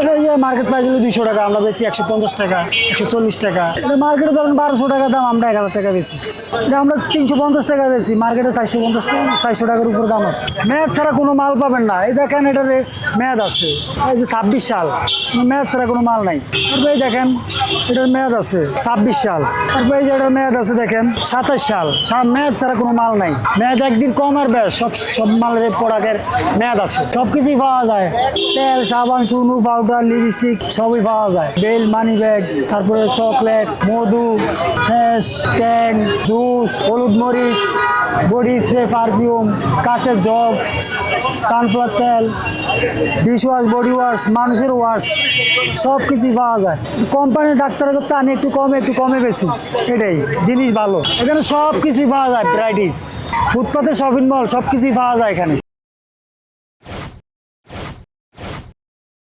এটা market price হলো 200 টাকা, আমরা বেশি 150 টাকা, 140 টাকা। এটা মার্কেটে ধরেন 1200 টাকা দাম, আমরা 1000 টাকা বেশি। এটা আমরা 350 টাকা বেশি, মার্কেটে 450 টাকা, 400 টাকার উপর দাম আছে। মেয়াদ ছাড়া কোনো মাল পাবেন না। এই দেখেন এটার মেয়াদ আছে, এই যে 26 সাল, মেয়াদ ছাড়া কোনো মাল নাই। তারপরে এই দেখেন এটার মেয়াদ আছে 26 সাল। তারপরে এই যে এটার মেয়াদ আছে দেখেন 27 সাল। মেয়াদ ছাড়া কোনো মাল নাই। মেয়াদ একদিন কম আর বেশ, সব মালের প্রোডাক্টের মেয়াদ আছে। সব কিছুই পাওয়া যায়, তেল, সাবান, চুনু, পাউডার, লিপস্টিক সবই পাওয়া যায়। বেল, মানি ব্যাগ, তারপরে চকলেট, মধু, ফ্রেশ, ট্যাং, জুস, হলুদ মরিচ, বডি স্প্রে, পারফিউম, কাঁচের জগ, কানফ্লাওয়ার তেল, ডিশ ওয়াশ, বডি ওয়াশ, মানুষের ওয়াশ, সব কিছুই পাওয়া যায়। কোম্পানির ডাক্তারের করতে আনি একটু কমে বেশি, এটাই জিনিস ভালো। এখানে সব কিছুই পাওয়া যায়, ভ্যারাইটিস। ফুটপাতে শপিং মল, সব কিছুই পাওয়া যায় এখানে।